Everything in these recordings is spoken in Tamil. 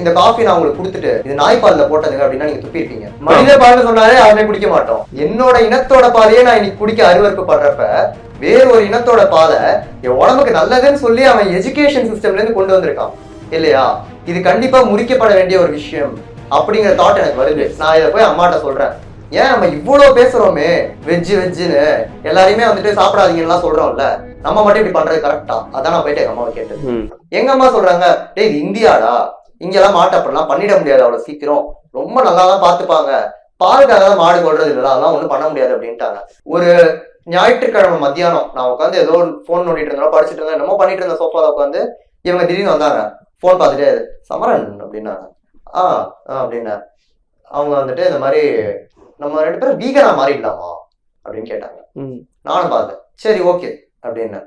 இந்த காஃபி நான் உங்களுக்கு கொடுத்துட்டு இது நாய்ப்பால்ல போட்டதுங்க அப்படின்னா நீங்க துப்பிருப்பீங்க. மனித பால்னு சொன்னாலே யாருமே குடிக்க மாட்டோம். என்னோட இனத்தோட பாலையே நான் இன்னைக்கு குடிக்க அருவருப்பு படுறப்ப வேறு ஒரு இனத்தோட பாலை என் உடம்புக்கு நல்லதுன்னு சொல்லி அவன் எஜுகேஷன் சிஸ்டம்ல இருந்து கொண்டு வந்திருக்கான் இல்லையா? இது கண்டிப்பா முறிக்கப்பட வேண்டிய ஒரு விஷயம் அப்படிங்கிற தாட் எனக்கு வருது. நான் இதை போய் அம்மாட்ட சொல்றேன். ஏன் நம்ம இவ்வளவு பேசுறோமே வெஜ்ஜுன்னு எல்லாரையுமே வந்துட்டு சாப்பிடாதீங்கன்னா சொல்றோம்ல, நம்ம மட்டும் இப்படி பண்றது கரெக்டா? அதான் நான் போயிட்டு எங்க அம்மாவை கேட்டேன். எங்க அம்மா சொல்றாங்க, டேய் இது இந்தியாடா, இங்கெல்லாம் மாட்டு அப்படிலாம் பண்ணிட முடியாது அவ்வளவு சீக்கிரம், ரொம்ப நல்லாதான் பாத்துப்பாங்க, பாலுக்காக தான் மாடு கொள்றது இல்லை, அதெல்லாம் ஒண்ணும் பண்ண முடியாது அப்படின்ட்டாங்க. ஒரு ஞாயிற்றுக்கிழமை மத்தியானம் நான் உட்காந்து ஏதோ போன் நோண்டிட்டு இருந்தோம், படிச்சுட்டு இருந்தேன், என்னமோ பண்ணிட்டு இருந்த சோஃபால உட்காந்து இவங்க திடீர்னு வந்தாங்க. போன் பார்த்துட்டே சமரன் அப்படின்னாங்க. அப்படின்னா அவங்க வந்துட்டு இந்த மாதிரி நம்ம 2 பேரும் வீகனா மாறிடலாமா அப்படின்னு கேட்டாங்க. நானும் பார்த்தேன், சரி ஓகே அப்படின்னு.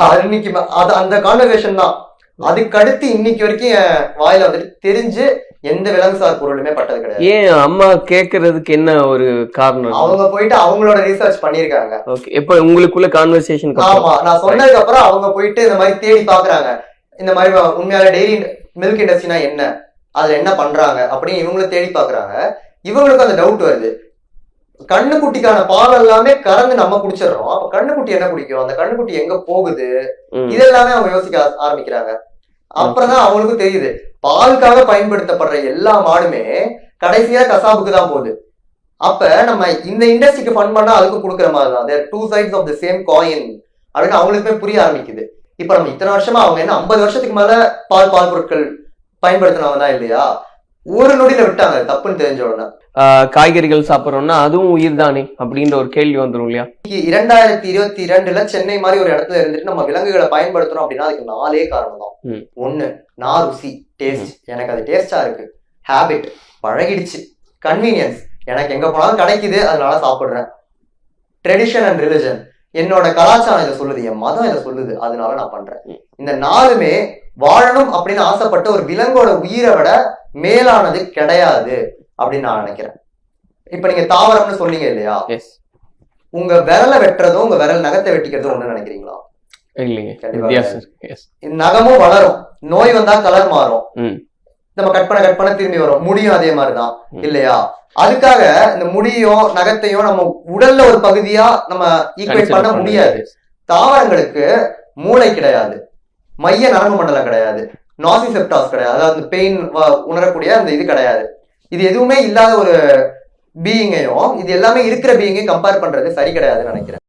அன்னைக்கு அது அந்த கான்வர்சேஷன் தான். அதுக்கு அடுத்து இன்னைக்கு வரைக்கும் என் வாயில வந்துட்டு தெரிஞ்சு எந்த விலங்குசார் பொருளுமே பட்டது கிடையாது. ஏன் அம்மா கேக்குறதுக்கு என்ன ஒரு காரணம்? அவங்க போயிட்டு அவங்களோட ரிசர்ச் பண்ணிருக்காங்க. ஓகே, எப்ப உங்களுக்குள்ள கான்வர்சேஷன்? ஆமா, நான் சொன்னதுக்கு அப்புறம் அவங்க போயிட்டு இந்த மாதிரி தேடி பாக்குறாங்க. இந்த மாதிரி உண்மையால டெய்ரி மில்க் இண்டஸ்ட்ரினா என்ன, அதுல என்ன பண்றாங்க அப்படின்னு இவங்களும் தேடி பாக்குறாங்க. இவங்களுக்கு அந்த டவுட் வருது, கண்ணுக்குட்டிக்கான பால் எல்லாமே கறந்து நம்ம குடிச்சிடறோம், அப்ப கண்ணுக்குட்டி என்ன குடிக்கும், அந்த கண்ணுக்குட்டி எங்க போகுது, இதெல்லாமே அவங்க யோசிக்க ஆரம்பிக்கிறாங்க. அப்புறம்தான் அவங்களுக்கும் தெரியுது, பாலுக்காக பயன்படுத்தப்படுற எல்லா மாடுமே கடைசியா கசாப்புக்கு தான் போகுது. அப்ப நம்ம இந்த இண்டஸ்ட்ரிக்கு ஃபண்ட் பண்ணா அதுக்கு கொடுக்குற மாதிரி தான், there two sides of the same coin அப்படின்னு அவங்களுக்குமே புரிய ஆரம்பிக்குது. இப்ப நம்ம இத்தனை வருஷமா அவங்க என்ன 50 வருஷத்துக்கு மேல பால் பொருட்கள் பயன்படுத்தினவங்க தான் இல்லையா, ஒரு நொடியில விட்டாங்க தப்புன்னு தெரிஞ்ச உடனே. காய்கறிகள் சாப்பிட்றோம்னா அதுவும் உயிர் தானே அப்படின்ற ஒரு கேள்வி வந்துடும் இல்லையா? 2022 சென்னை மாதிரி ஒரு இடத்துல இருந்துட்டு நம்ம விலங்குகளை பயன்படுத்தணும் அப்படின்னா அதுக்கு 4 காரணம் தான். ஒண்ணு, நான் ருசி, டேஸ்ட், எனக்கு அது டேஸ்டா இருக்கு. ஹேபிட், பழகிடுச்சு. கன்வீனியன்ஸ், எனக்கு எங்க போனாலும் கிடைக்குது அதனால சாப்பிடுறேன். ட்ரெடிஷன் அண்ட் ரிலிஜன், என்னோட கலாச்சாரம் இதை சொல்லுது, என் மதம் இதை சொல்லுது, அதனால நான் பண்றேன். இந்த 4மே வாழணும் அப்படின்னு ஆசைப்பட்ட ஒரு விலங்கோட உயிரை விட மேலானது கிடையாது அப்படின்னு நான் நினைக்கிறேன். இப்ப நீங்க தாவரம்னு சொன்னீங்க இல்லையா, உங்க விரலை வெட்டுறதும் உங்க விரல் நகத்தை வெட்டிக்கிறதும் ஒண்ணு நினைக்கிறீங்களா? நகமும் வளரும், நோய் வந்தா கலர் மாறும், நம்ம கட் பண்ண திரும்பி வரும், முடியும் அதே மாதிரிதான் இல்லையா? அதுக்காக இந்த முடியும் நகத்தையும் நம்ம உடல்ல ஒரு பகுதியா நம்ம ஈக்குவேட் பண்ண முடியாது. தாவரங்களுக்கு மூளை கிடையாது, மைய நரம்பு மண்டலம் கிடையாது, நாசிசெப்டாஸ் கிடையாது, அதாவது பெயின் உணரக்கூடிய அந்த இது கிடையாது. இது எதுவுமே இல்லாத ஒரு பீயிங்கையும் இது எல்லாமே இருக்கிற பீயிங்கையும் கம்பேர் பண்றது சரி கிடையாதுன்னு நினைக்கிறேன்.